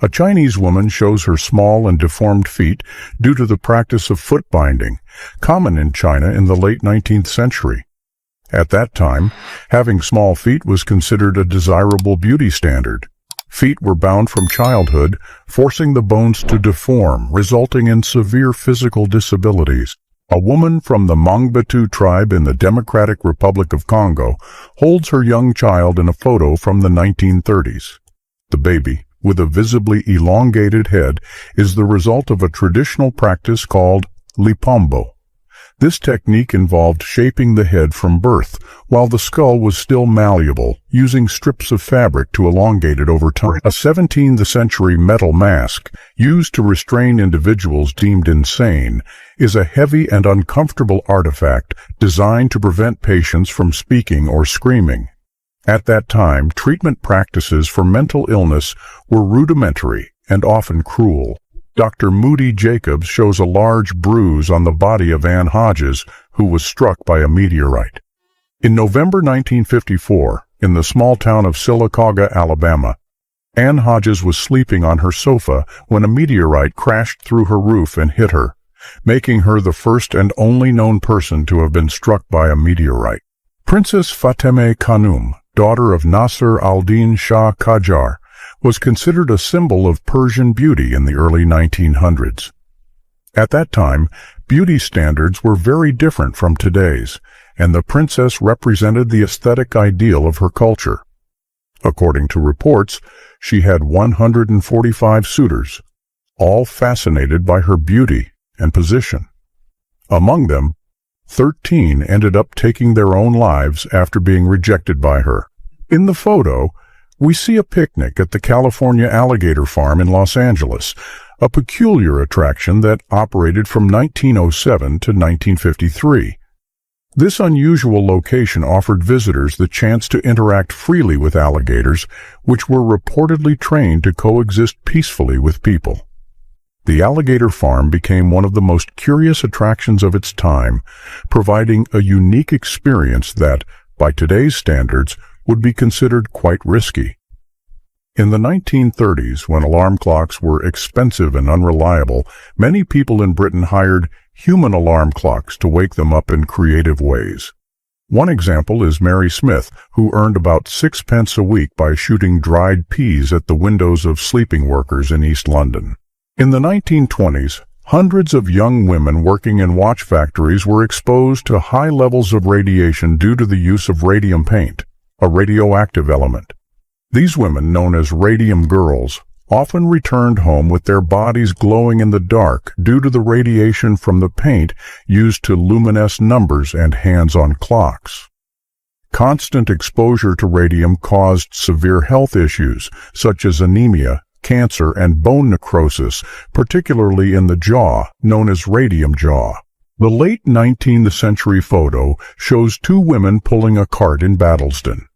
A Chinese woman shows her small and deformed feet due to the practice of foot binding, common in China in the late 19th century. At that time, having small feet was considered a desirable beauty standard. Feet were bound from childhood, forcing the bones to deform, resulting in severe physical disabilities. A woman from the Mangbetu tribe in the Democratic Republic of Congo holds her young child in a photo from the 1930s. The baby, with a visibly elongated head, is the result of a traditional practice called lipombo. This technique involved shaping the head from birth, while the skull was still malleable, using strips of fabric to elongate it over time. A 17th century metal mask, used to restrain individuals deemed insane, is a heavy and uncomfortable artifact designed to prevent patients from speaking or screaming. At that time, treatment practices for mental illness were rudimentary and often cruel. Dr. Moody Jacobs shows a large bruise on the body of Ann Hodges, who was struck by a meteorite. In November 1954, in the small town of Sylacauga, Alabama, Ann Hodges was sleeping on her sofa when a meteorite crashed through her roof and hit her, making her the first and only known person to have been struck by a meteorite. Princess Fatemeh Khanum, daughter of Nasser al-Din Shah Qajar, was considered a symbol of Persian beauty in the early 1900s. At that time, beauty standards were very different from today's, and the princess represented the aesthetic ideal of her culture. According to reports, she had 145 suitors, all fascinated by her beauty and position. Among them, 13 ended up taking their own lives after being rejected by her. In the photo, we see a picnic at the California Alligator Farm in Los Angeles, a peculiar attraction that operated from 1907 to 1953. This unusual location offered visitors the chance to interact freely with alligators, which were reportedly trained to coexist peacefully with people. The alligator farm became one of the most curious attractions of its time, providing a unique experience that, by today's standards, would be considered quite risky. In the 1930s, when alarm clocks were expensive and unreliable, many people in Britain hired human alarm clocks to wake them up in creative ways. One example is Mary Smith, who earned about 6 pence a week by shooting dried peas at the windows of sleeping workers in East London. In the 1920s, hundreds of young women working in watch factories were exposed to high levels of radiation due to the use of radium paint, a radioactive element. These women, known as radium girls, often returned home with their bodies glowing in the dark due to the radiation from the paint used to luminesce numbers and hands-on clocks. Constant exposure to radium caused severe health issues, such as anemia, cancer, and bone necrosis, particularly in the jaw, known as radium jaw. The late 19th century photo shows two women pulling a cart in Battleston.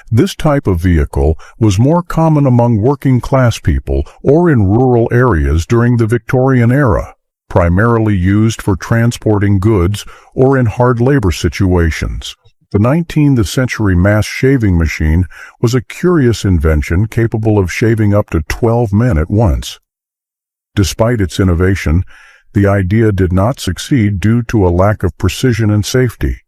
This type of vehicle was more common among working-class people or in rural areas during the Victorian era, primarily used for transporting goods or in hard labor situations. The 19th century mass shaving machine was a curious invention capable of shaving up to 12 men at once. Despite its innovation, the idea did not succeed due to a lack of precision and safety.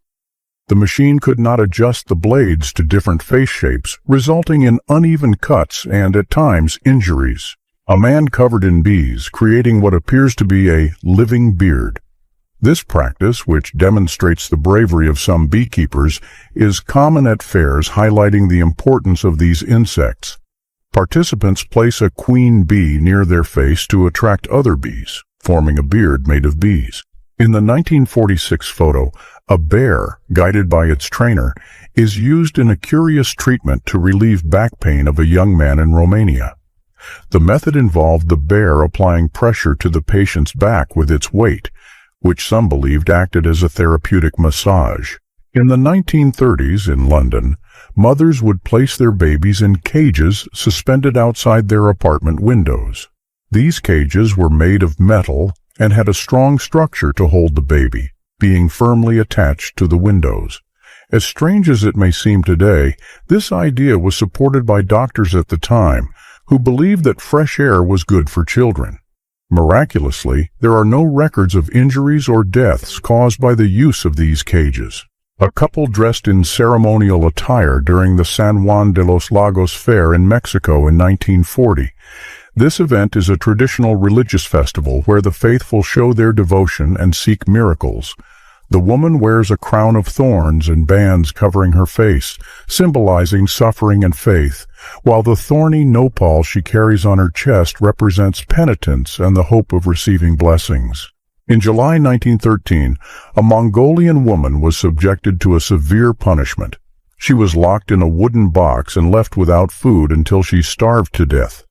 The machine could not adjust the blades to different face shapes, resulting in uneven cuts and, at times, injuries. A man covered in bees, creating what appears to be a living beard. This practice, which demonstrates the bravery of some beekeepers, is common at fairs, highlighting the importance of these insects. Participants place a queen bee near their face to attract other bees, forming a beard made of bees. In the 1946 photo, a bear, guided by its trainer, is used in a curious treatment to relieve back pain of a young man in Romania. The method involved the bear applying pressure to the patient's back with its weight, which some believed acted as a therapeutic massage. In the 1930s in London, mothers would place their babies in cages suspended outside their apartment windows. These cages were made of metal and had a strong structure to hold the baby, being firmly attached to the windows. As strange as it may seem today, this idea was supported by doctors at the time, who believed that fresh air was good for children. Miraculously, there are no records of injuries or deaths caused by the use of these cages. A couple dressed in ceremonial attire during the San Juan de los Lagos Fair in Mexico in 1940. This event is a traditional religious festival where the faithful show their devotion and seek miracles. The woman wears a crown of thorns and bands covering her face, symbolizing suffering and faith, while the thorny nopal she carries on her chest represents penitence and the hope of receiving blessings. In July 1913, a Mongolian woman was subjected to a severe punishment. She was locked in a wooden box and left without food until she starved to death.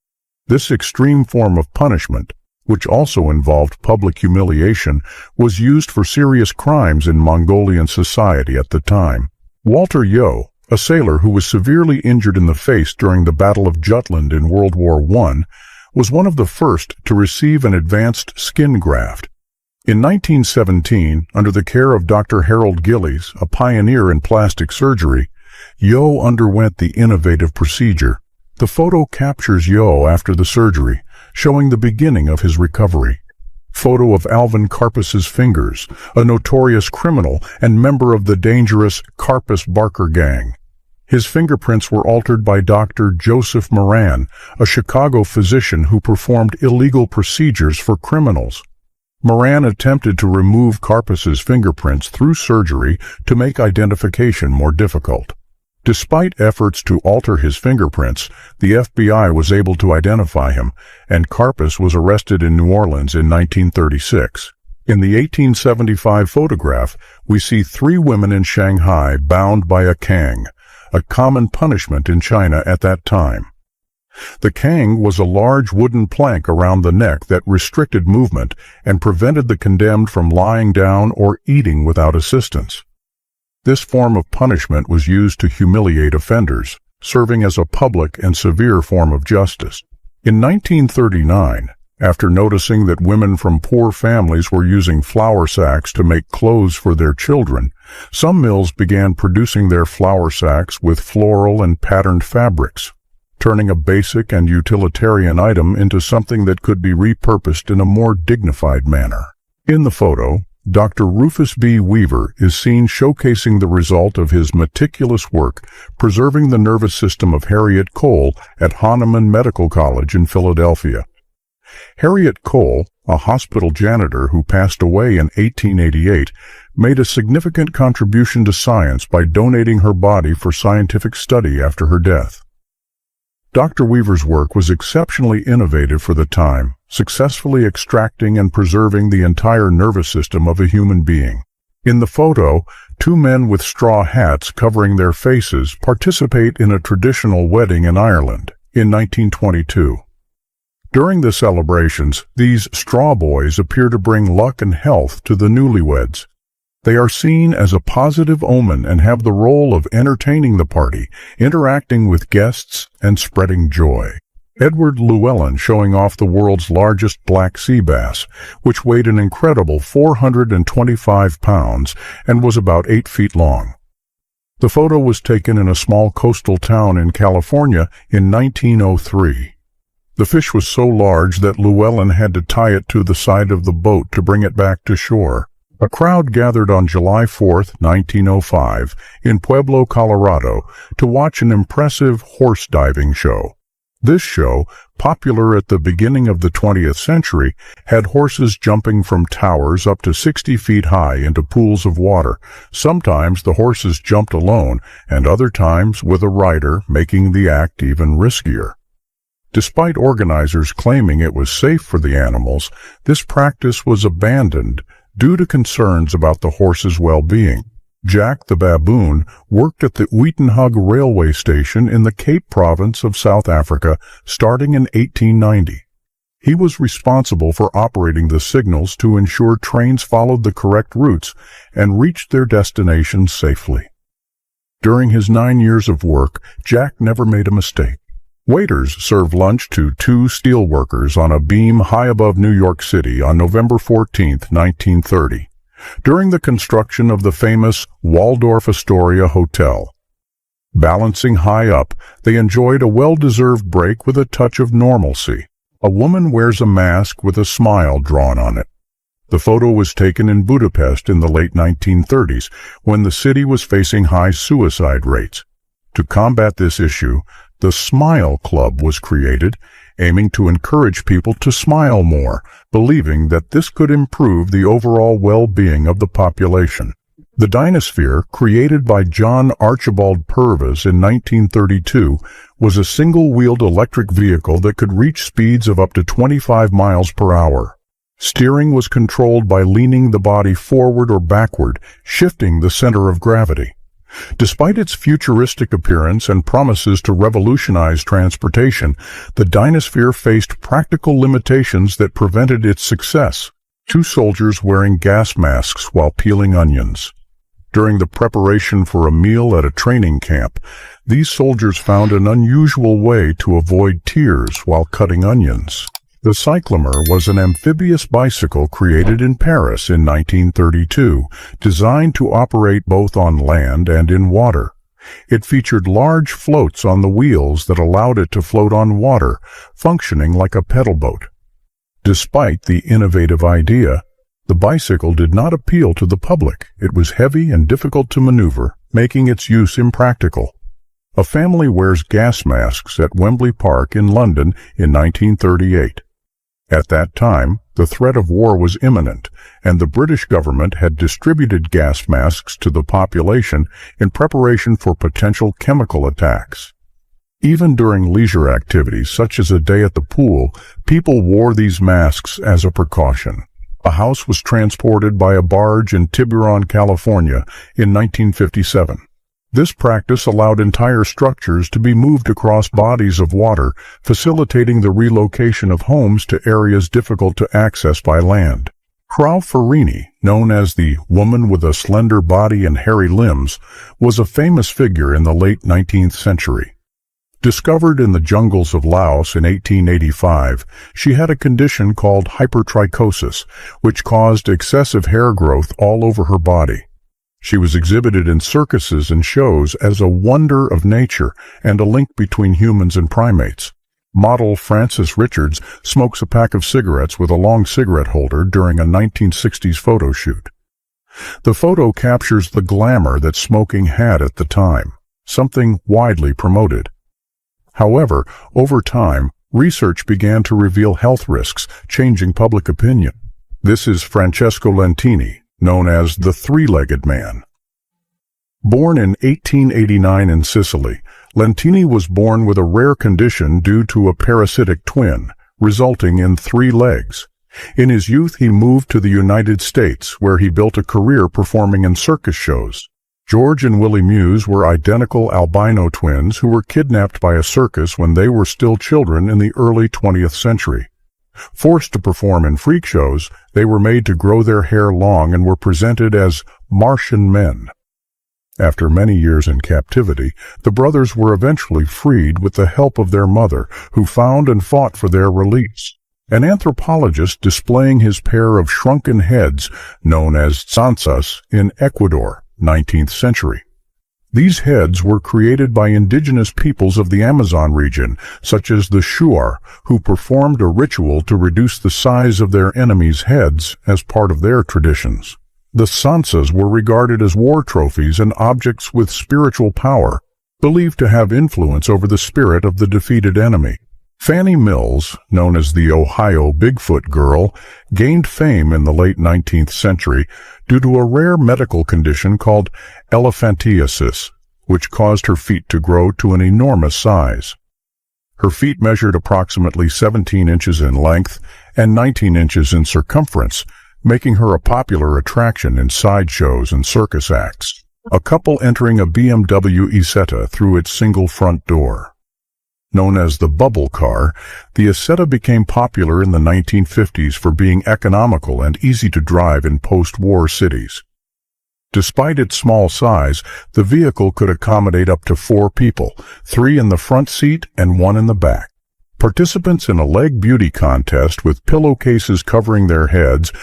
This extreme form of punishment, which also involved public humiliation, was used for serious crimes in Mongolian society at the time. Walter Yeo, a sailor who was severely injured in the face during the Battle of Jutland in World War I, was one of the first to receive an advanced skin graft. In 1917, under the care of Dr. Harold Gillies, a pioneer in plastic surgery, Yeo underwent the innovative procedure. The photo captures Yeo after the surgery, showing the beginning of his recovery. Photo of Alvin Karpus's fingers, a notorious criminal and member of the dangerous Karpus Barker gang. His fingerprints were altered by Dr. Joseph Moran, a Chicago physician who performed illegal procedures for criminals. Moran attempted to remove Karpus's fingerprints through surgery to make identification more difficult. Despite efforts to alter his fingerprints, the FBI was able to identify him, and Karpus was arrested in New Orleans in 1936. In the 1875 photograph, we see 3 women in Shanghai bound by a kang, a common punishment in China at that time. The kang was a large wooden plank around the neck that restricted movement and prevented the condemned from lying down or eating without assistance. This form of punishment was used to humiliate offenders, serving as a public and severe form of justice. In 1939, after noticing that women from poor families were using flour sacks to make clothes for their children, some mills began producing their flour sacks with floral and patterned fabrics, turning a basic and utilitarian item into something that could be repurposed in a more dignified manner. In the photo, Dr. Rufus B. Weaver is seen showcasing the result of his meticulous work preserving the nervous system of Harriet Cole at Hahnemann Medical College in Philadelphia. Harriet Cole, a hospital janitor who passed away in 1888, made a significant contribution to science by donating her body for scientific study after her death. Dr. Weaver's work was exceptionally innovative for the time, successfully extracting and preserving the entire nervous system of a human being. In the photo, 2 men with straw hats covering their faces participate in a traditional wedding in Ireland in 1922. During the celebrations, these straw boys appear to bring luck and health to the newlyweds. They are seen as a positive omen and have the role of entertaining the party, interacting with guests, and spreading joy. Edward Llewellyn showing off the world's largest black sea bass, which weighed an incredible 425 pounds and was about 8 feet long. The photo was taken in a small coastal town in California in 1903. The fish was so large that Llewellyn had to tie it to the side of the boat to bring it back to shore. A crowd gathered on July 4, 1905, in Pueblo, Colorado, to watch an impressive horse diving show. This show, popular at the beginning of the 20th century, had horses jumping from towers up to 60 feet high into pools of water. Sometimes the horses jumped alone, and other times with a rider, making the act even riskier. Despite organizers claiming it was safe for the animals, this practice was abandoned due to concerns about the horses' well-being. Jack the baboon worked at the Uitenhage railway station in the Cape Province of South Africa starting in 1890. He was responsible for operating the signals to ensure trains followed the correct routes and reached their destinations safely. During his 9 years of work, Jack never made a mistake. Waiters served lunch to 2 steel workers on a beam high above New York City on November 14, 1930, during the construction of the famous Waldorf Astoria Hotel. Balancing high up, they enjoyed a well-deserved break with a touch of normalcy. A woman wears a mask with a smile drawn on it. The photo was taken in Budapest in the late 1930s, when the city was facing high suicide rates. To combat this issue, the Smile Club was created, aiming to encourage people to smile more, believing that this could improve the overall well-being of the population. The Dynasphere, created by John Archibald Purvis in 1932, was a single-wheeled electric vehicle that could reach speeds of up to 25 miles per hour. Steering was controlled by leaning the body forward or backward, shifting the center of gravity. Despite its futuristic appearance and promises to revolutionize transportation, the Dynasphere faced practical limitations that prevented its success. Two soldiers wearing gas masks while peeling onions. During the preparation for a meal at a training camp, these soldiers found an unusual way to avoid tears while cutting onions. The cyclomer was an amphibious bicycle created in Paris in 1932, designed to operate both on land and in water. It featured large floats on the wheels that allowed it to float on water, functioning like a pedal boat. Despite the innovative idea, the bicycle did not appeal to the public. It was heavy and difficult to maneuver, making its use impractical. A family wears gas masks at Wembley Park in London in 1938. At that time, the threat of war was imminent, and the British government had distributed gas masks to the population in preparation for potential chemical attacks. Even during leisure activities, such as a day at the pool, people wore these masks as a precaution. A house was transported by a barge in Tiburon, California, in 1957. This practice allowed entire structures to be moved across bodies of water, facilitating the relocation of homes to areas difficult to access by land. Frau Ferrini, known as the woman with a slender body and hairy limbs, was a famous figure in the late 19th century. Discovered in the jungles of Laos in 1885, she had a condition called hypertrichosis, which caused excessive hair growth all over her body. She was exhibited in circuses and shows as a wonder of nature and a link between humans and primates. Model Frances Richards smokes a pack of cigarettes with a long cigarette holder during a 1960s photo shoot. The photo captures the glamour that smoking had at the time, something widely promoted. However, over time, research began to reveal health risks, changing public opinion. This is Francesco Lentini, known as the three-legged man. Born in 1889 in Sicily, Lentini was born with a rare condition due to a parasitic twin, resulting in 3 legs. In his youth, he moved to the United States, where he built a career performing in circus shows. George and Willie Muse were identical albino twins who were kidnapped by a circus when they were still children in the early 20th century. Forced to perform in freak shows, they were made to grow their hair long and were presented as Martian men. After many years in captivity, the brothers were eventually freed with the help of their mother, who found and fought for their release. An anthropologist displaying his pair of shrunken heads, known as tzatzas, in Ecuador, 19th century. These heads were created by indigenous peoples of the Amazon region, such as the Shuar, who performed a ritual to reduce the size of their enemies' heads as part of their traditions. The tzatzas were regarded as war trophies and objects with spiritual power, believed to have influence over the spirit of the defeated enemy. Fannie Mills, known as the Ohio Bigfoot Girl, gained fame in the late 19th century due to a rare medical condition called elephantiasis, which caused her feet to grow to an enormous size. Her feet measured approximately 17 inches in length and 19 inches in circumference, making her a popular attraction in sideshows and circus acts. A couple entering a BMW Isetta through its single front door. Known as the bubble car, the Isetta became popular in the 1950s for being economical and easy to drive in post-war cities. Despite its small size, the vehicle could accommodate up to 4 people, 3 in the front seat and 1 in the back. Participants in a leg beauty contest with pillowcases covering their heads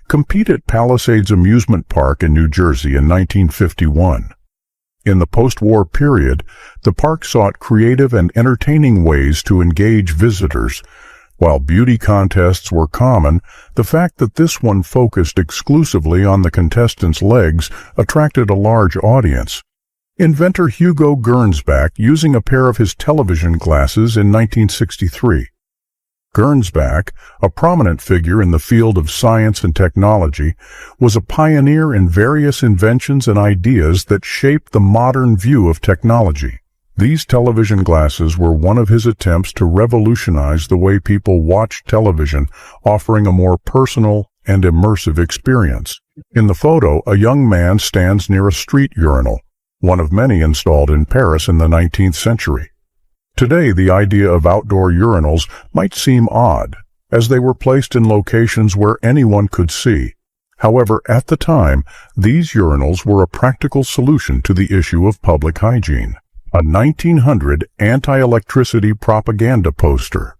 compete at Palisades Amusement Park in New Jersey in 1951. In the post-war period, the park sought creative and entertaining ways to engage visitors. While beauty contests were common, the fact that this one focused exclusively on the contestants' legs attracted a large audience. Inventor Hugo Gernsback using a pair of his television glasses in 1963. Gernsback, a prominent figure in the field of science and technology, was a pioneer in various inventions and ideas that shaped the modern view of technology. These television glasses were one of his attempts to revolutionize the way people watch television, offering a more personal and immersive experience. In the photo, a young man stands near a street urinal, one of many installed in Paris in the 19th century. Today, the idea of outdoor urinals might seem odd, as they were placed in locations where anyone could see. However, at the time, these urinals were a practical solution to the issue of public hygiene. A 1900 anti-electricity propaganda poster.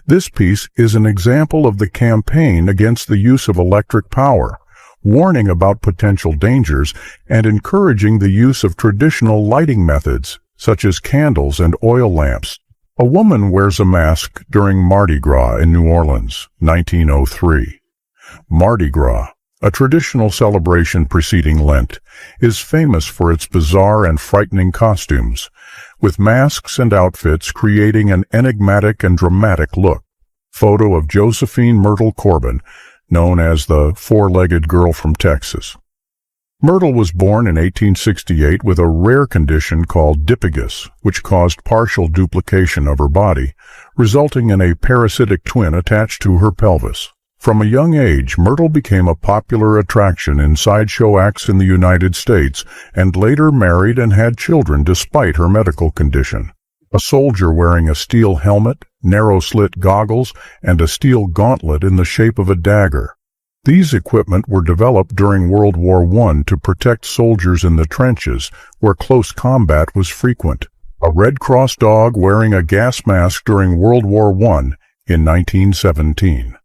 This piece is an example of the campaign against the use of electric power, warning about potential dangers and encouraging the use of traditional lighting methods, such as candles and oil lamps. A woman wears a mask during Mardi Gras in New Orleans, 1903. Mardi Gras, a traditional celebration preceding Lent, is famous for its bizarre and frightening costumes, with masks and outfits creating an enigmatic and dramatic look. Photo of Josephine Myrtle Corbin, known as the four-legged girl from Texas. Myrtle was born in 1868 with a rare condition called dipygus, which caused partial duplication of her body, resulting in a parasitic twin attached to her pelvis. From a young age, Myrtle became a popular attraction in sideshow acts in the United States and later married and had children despite her medical condition. A soldier wearing a steel helmet, narrow-slit goggles, and a steel gauntlet in the shape of a dagger. These equipment were developed during World War I to protect soldiers in the trenches, where close combat was frequent. A Red Cross dog wearing a gas mask during World War I in 1917.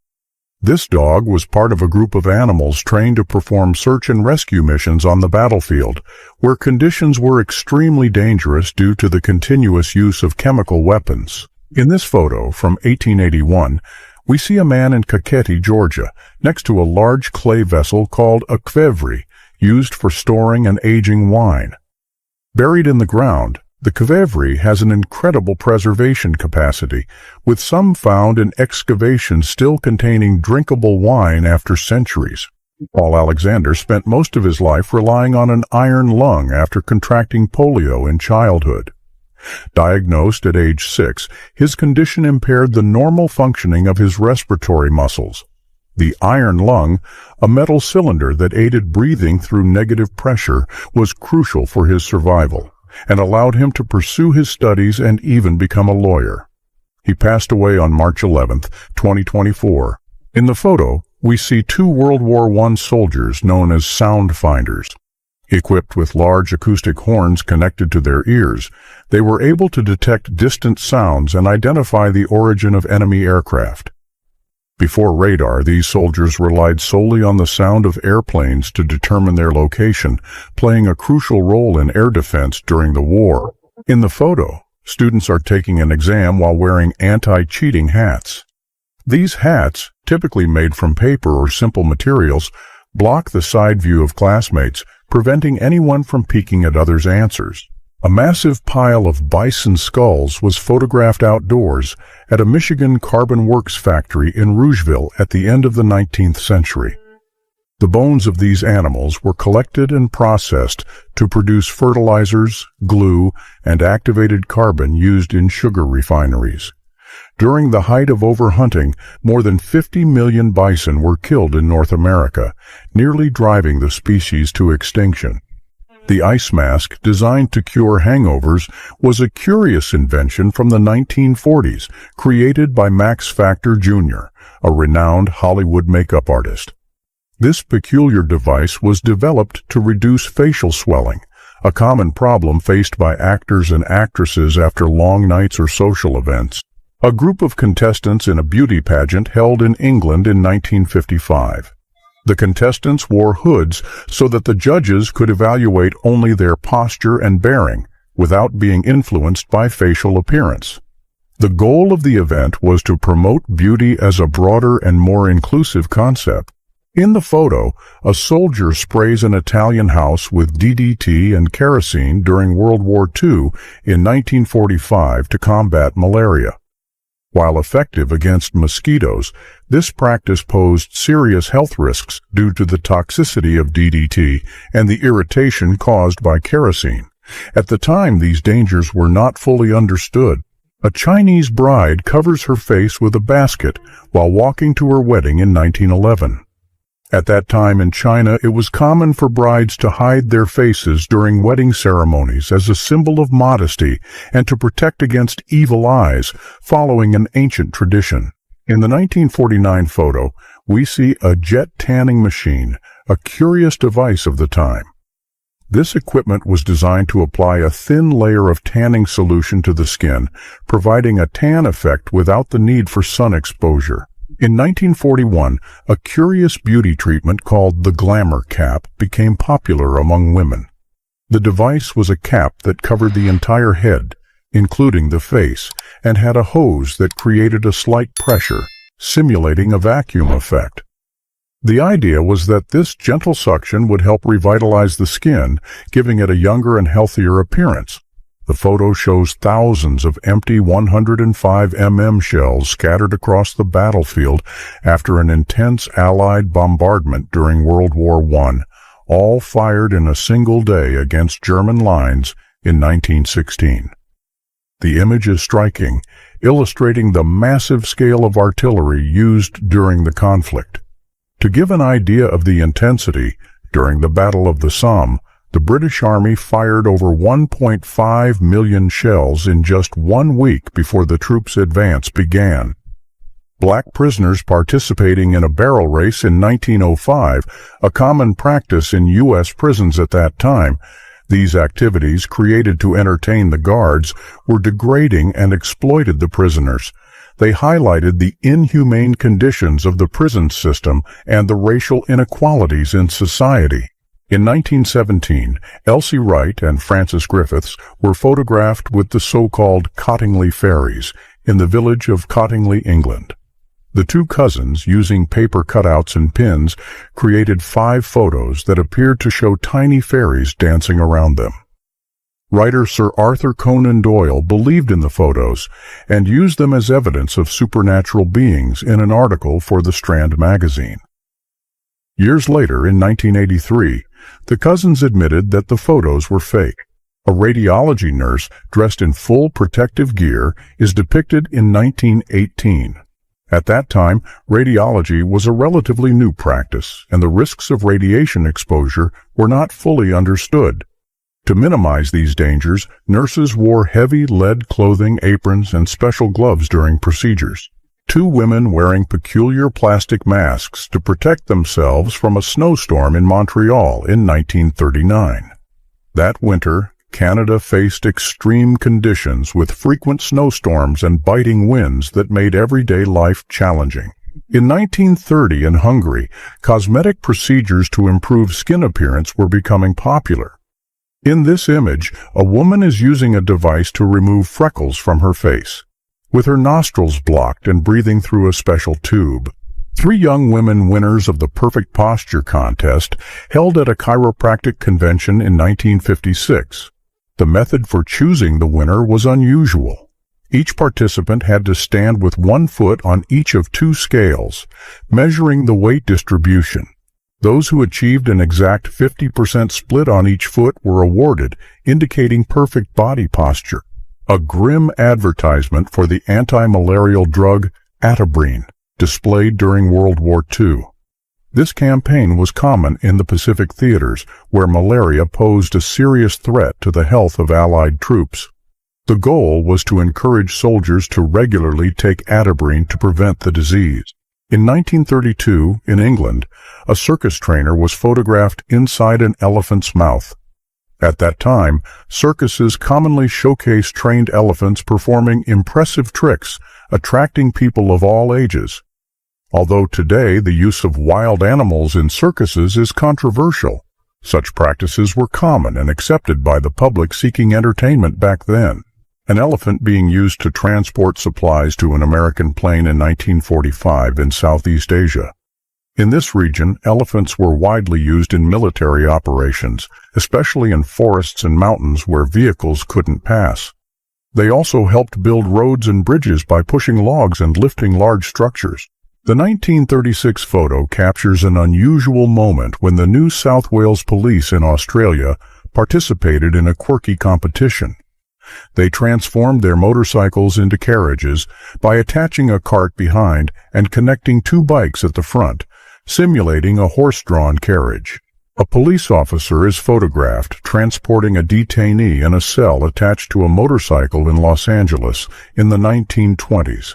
This dog was part of a group of animals trained to perform search and rescue missions on the battlefield, where conditions were extremely dangerous due to the continuous use of chemical weapons. In this photo from 1881, we see a man in Kankakee, Georgia, next to a large clay vessel called a kvevré, used for storing and aging wine. Buried in the ground, the kvevré has an incredible preservation capacity, with some found in excavations still containing drinkable wine after centuries. Paul Alexander spent most of his life relying on an iron lung after contracting polio in childhood. Diagnosed at age 6, his condition impaired the normal functioning of his respiratory muscles. The iron lung, a metal cylinder that aided breathing through negative pressure, was crucial for his survival and allowed him to pursue his studies and even become a lawyer. He passed away on March 11, 2024. In the photo, we see two World War I soldiers known as sound finders. Equipped with large acoustic horns connected to their ears, they were able to detect distant sounds and identify the origin of enemy aircraft. Before radar, these soldiers relied solely on the sound of airplanes to determine their location, playing a crucial role in air defense during the war. In the photo, students are taking an exam while wearing anti-cheating hats. These hats, typically made from paper or simple materials, block the side view of classmates, preventing anyone from peeking at others' answers. A massive pile of bison skulls was photographed outdoors at a Michigan carbon works factory in Rougeville at the end of the 19th century. The bones of these animals were collected and processed to produce fertilizers, glue, and activated carbon used in sugar refineries. During the height of overhunting, more than 50 million bison were killed in North America, nearly driving the species to extinction. The ice mask, designed to cure hangovers, was a curious invention from the 1940s, created by Max Factor Jr., a renowned Hollywood makeup artist. This peculiar device was developed to reduce facial swelling, a common problem faced by actors and actresses after long nights or social events. A group of contestants in a beauty pageant held in England in 1955. The contestants wore hoods so that the judges could evaluate only their posture and bearing, without being influenced by facial appearance. The goal of the event was to promote beauty as a broader and more inclusive concept. In the photo, a soldier sprays an Italian house with DDT and kerosene during World War II in 1945 to combat malaria. While effective against mosquitoes, this practice posed serious health risks due to the toxicity of DDT and the irritation caused by kerosene. At the time, these dangers were not fully understood. A Chinese bride covers her face with a basket while walking to her wedding in 1911. At that time in China, it was common for brides to hide their faces during wedding ceremonies as a symbol of modesty and to protect against evil eyes, following an ancient tradition. In the 1949 photo, we see a jet tanning machine, a curious device of the time. This equipment was designed to apply a thin layer of tanning solution to the skin, providing a tan effect without the need for sun exposure. In 1941, a curious beauty treatment called the glamour cap became popular among women. The device was a cap that covered the entire head, including the face, and had a hose that created a slight pressure, simulating a vacuum effect. The idea was that this gentle suction would help revitalize the skin, giving it a younger and healthier appearance. The photo shows thousands of empty 105 mm shells scattered across the battlefield after an intense Allied bombardment during World War I, all fired in a single day against German lines in 1916. The image is striking, illustrating the massive scale of artillery used during the conflict. To give an idea of the intensity, during the Battle of the Somme, the British Army fired over 1.5 million shells in just 1 week before the troops' advance began. Black prisoners participating in a barrel race in 1905, a common practice in U.S. prisons at that time. These activities, created to entertain the guards, were degrading and exploited the prisoners. They highlighted the inhumane conditions of the prison system and the racial inequalities in society. In 1917, Elsie Wright and Francis Griffiths were photographed with the so-called Cottingley fairies in the village of Cottingley, England. The two cousins, using paper cutouts and pins, created 5 photos that appeared to show tiny fairies dancing around them. Writer Sir Arthur Conan Doyle believed in the photos and used them as evidence of supernatural beings in an article for the Strand magazine. Years later, in 1983, the cousins admitted that the photos were fake. A radiology nurse dressed in full protective gear is depicted in 1918. At that time, radiology was a relatively new practice, and the risks of radiation exposure were not fully understood. To minimize these dangers, nurses wore heavy lead clothing, aprons, and special gloves during procedures. 2 women wearing peculiar plastic masks to protect themselves from a snowstorm in Montreal in 1939. That winter, Canada faced extreme conditions with frequent snowstorms and biting winds that made everyday life challenging. In 1930 in Hungary, cosmetic procedures to improve skin appearance were becoming popular. In this image, a woman is using a device to remove freckles from her face, with her nostrils blocked and breathing through a special tube. 3 young women winners of the Perfect Posture contest held at a chiropractic convention in 1956. The method for choosing the winner was unusual. Each participant had to stand with 1 foot on each of 2 scales, measuring the weight distribution. Those who achieved an exact 50% split on each foot were awarded, indicating perfect body posture. A grim advertisement for the anti-malarial drug Atabrine, displayed during World War II. This campaign was common in the Pacific theaters, where malaria posed a serious threat to the health of Allied troops. The goal was to encourage soldiers to regularly take Atabrine to prevent the disease. In 1932, in England, a circus trainer was photographed inside an elephant's mouth. At that time, circuses commonly showcased trained elephants performing impressive tricks, attracting people of all ages. Although today the use of wild animals in circuses is controversial, such practices were common and accepted by the public seeking entertainment back then. An elephant being used to transport supplies to an American plane in 1945 in Southeast Asia. In this region, elephants were widely used in military operations, especially in forests and mountains where vehicles couldn't pass. They also helped build roads and bridges by pushing logs and lifting large structures. The 1936 photo captures an unusual moment when the New South Wales Police in Australia participated in a quirky competition. They transformed their motorcycles into carriages by attaching a cart behind and connecting two bikes at the front, simulating a horse-drawn carriage. A police officer is photographed transporting a detainee in a cell attached to a motorcycle in Los Angeles in the 1920s.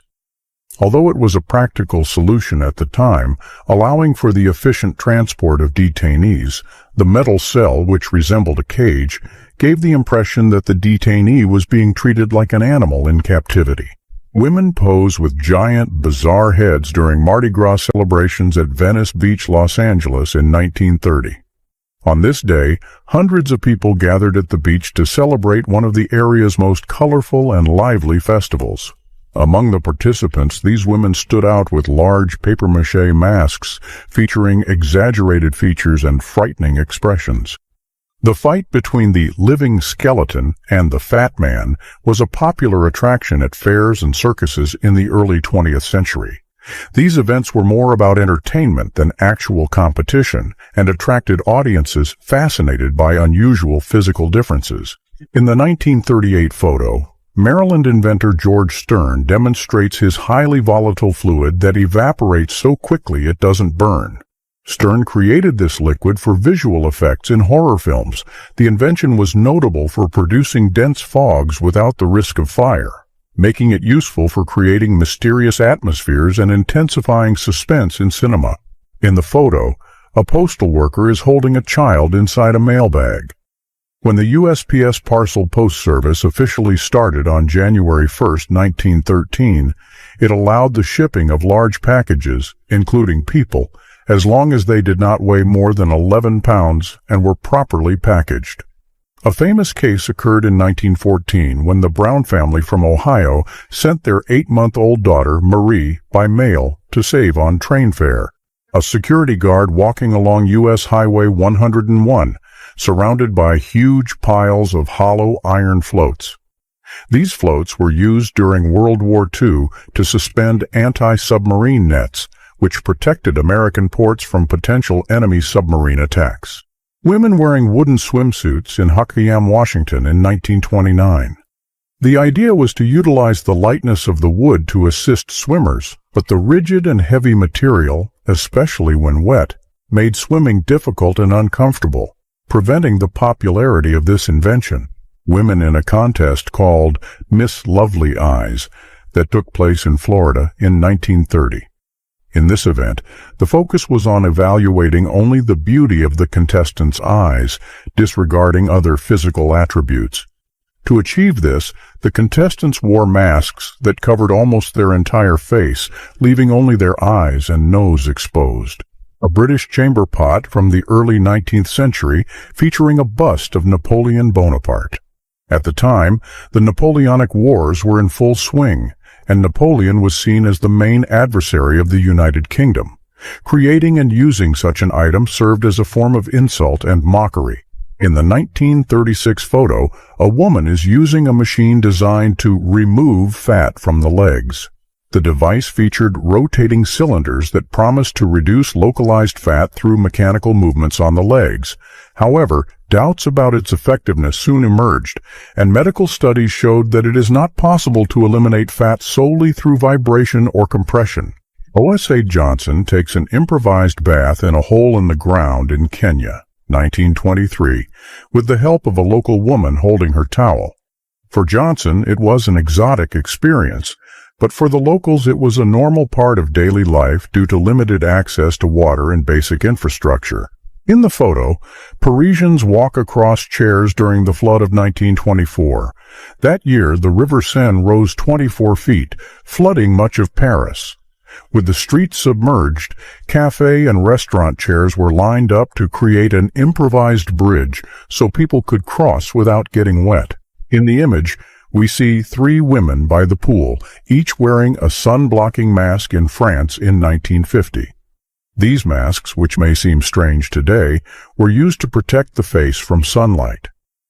Although it was a practical solution at the time, allowing for the efficient transport of detainees, the metal cell, which resembled a cage, gave the impression that the detainee was being treated like an animal in captivity. Women pose with giant, bizarre heads during Mardi Gras celebrations at Venice Beach, Los Angeles in 1930. On this day, hundreds of people gathered at the beach to celebrate one of the area's most colorful and lively festivals. Among the participants, these women stood out with large papier-mâché masks featuring exaggerated features and frightening expressions. The fight between the living skeleton and the fat man was a popular attraction at fairs and circuses in the early 20th century. These events were more about entertainment than actual competition and attracted audiences fascinated by unusual physical differences. In the 1938 photo, Maryland inventor George Stern demonstrates his highly volatile fluid that evaporates so quickly it doesn't burn. Stern created this liquid for visual effects in horror films. The invention was notable for producing dense fogs without the risk of fire, making it useful for creating mysterious atmospheres and intensifying suspense in cinema. In the photo, a postal worker is holding a child inside a mailbag. When the USPS Parcel Post Service officially started on January 1, 1913, it allowed the shipping of large packages, including people, as long as they did not weigh more than 11 pounds and were properly packaged. A famous case occurred in 1914 when the Brown family from Ohio sent their 8-month-old daughter, Marie, by mail to save on train fare. A security guard walking along U.S. Highway 101, surrounded by huge piles of hollow iron floats. These floats were used during World War II to suspend anti-submarine nets, which protected American ports from potential enemy submarine attacks. Women wearing wooden swimsuits in Hoquiam, Washington in 1929. The idea was to utilize the lightness of the wood to assist swimmers, but the rigid and heavy material, especially when wet, made swimming difficult and uncomfortable, preventing the popularity of this invention. Women in a contest called Miss Lovely Eyes that took place in Florida in 1930. In this event, the focus was on evaluating only the beauty of the contestants' eyes, disregarding other physical attributes. To achieve this, the contestants wore masks that covered almost their entire face, leaving only their eyes and nose exposed. A British chamber pot from the early 19th century featuring a bust of Napoleon Bonaparte. At the time, the Napoleonic Wars were in full swing, and Napoleon was seen as the main adversary of the United Kingdom. Creating and using such an item served as a form of insult and mockery. In the 1936 photo, a woman is using a machine designed to remove fat from the legs. The device featured rotating cylinders that promised to reduce localized fat through mechanical movements on the legs. However, doubts about its effectiveness soon emerged, and medical studies showed that it is not possible to eliminate fat solely through vibration or compression. O.S.A. Johnson takes an improvised bath in a hole in the ground in Kenya, 1923, with the help of a local woman holding her towel. For Johnson, it was an exotic experience, but for the locals it was a normal part of daily life due to limited access to water and basic infrastructure. In the photo, Parisians walk across chairs during the flood of 1924. That year, the River Seine rose 24 feet, flooding much of Paris. With the streets submerged, cafe and restaurant chairs were lined up to create an improvised bridge so people could cross without getting wet. In the image, we see 3 women by the pool, each wearing a sun-blocking mask in France in 1950. These masks, which may seem strange today, were used to protect the face from sunlight,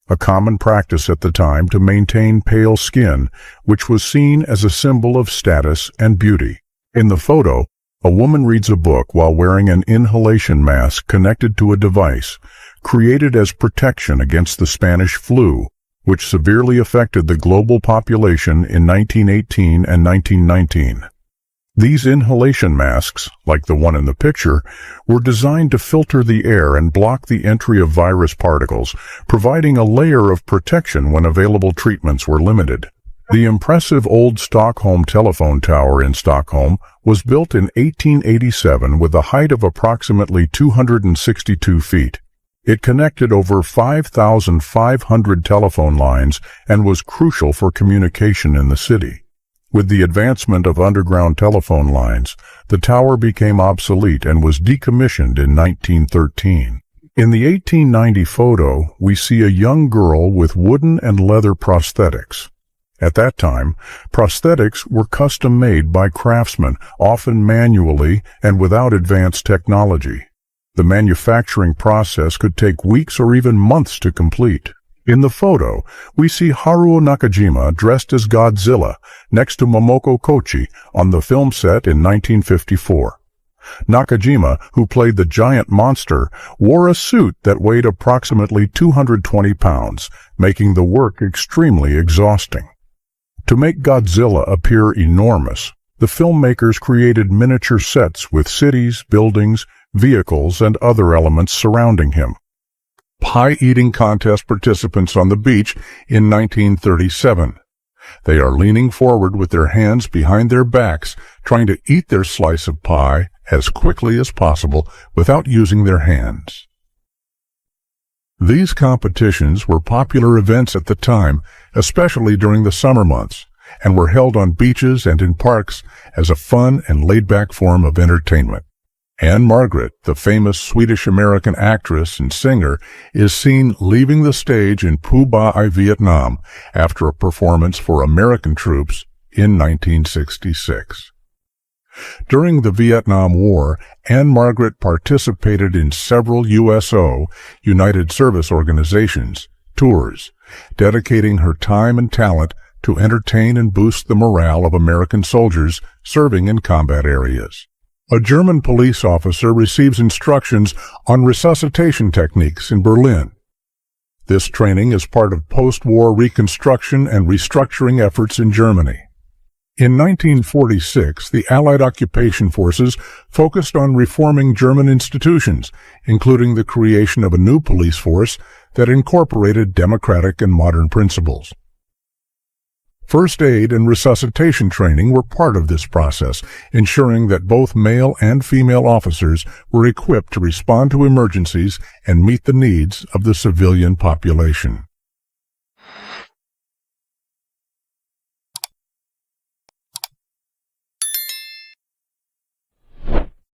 a common practice at the time to maintain pale skin, which was seen as a symbol of status and beauty. In the photo, a woman reads a book while wearing an inhalation mask connected to a device, created as protection against the Spanish flu, which severely affected the global population in 1918 and 1919. These inhalation masks, like the one in the picture, were designed to filter the air and block the entry of virus particles, providing a layer of protection when available treatments were limited. The impressive old Stockholm telephone tower in Stockholm was built in 1887 with a height of approximately 262 feet. It connected over 5,500 telephone lines and was crucial for communication in the city. With the advancement of underground telephone lines, the tower became obsolete and was decommissioned in 1913. In the 1890 photo, we see a young girl with wooden and leather prosthetics. At that time, prosthetics were custom-made by craftsmen, often manually and without advanced technology. The manufacturing process could take weeks or even months to complete. In the photo, we see Haruo Nakajima dressed as Godzilla next to Momoko Kochi on the film set in 1954. Nakajima, who played the giant monster, wore a suit that weighed approximately 220 pounds, making the work extremely exhausting. To make Godzilla appear enormous, the filmmakers created miniature sets with cities, buildings, vehicles, and other elements surrounding him. Pie-eating contest participants on the beach in 1937. They are leaning forward with their hands behind their backs, trying to eat their slice of pie as quickly as possible without using their hands. These competitions were popular events at the time, especially during the summer months, and were held on beaches and in parks as a fun and laid-back form of entertainment. Anne Margaret, the famous Swedish-American actress and singer, is seen leaving the stage in Phu Bai, Vietnam, after a performance for American troops in 1966. During the Vietnam War, Anne Margaret participated in several USO, United Service Organizations, tours, dedicating her time and talent to entertain and boost the morale of American soldiers serving in combat areas. A German police officer receives instructions on resuscitation techniques in Berlin. This training is part of post-war reconstruction and restructuring efforts in Germany. In 1946, the Allied occupation forces focused on reforming German institutions, including the creation of a new police force that incorporated democratic and modern principles. First aid and resuscitation training were part of this process, ensuring that both male and female officers were equipped to respond to emergencies and meet the needs of the civilian population.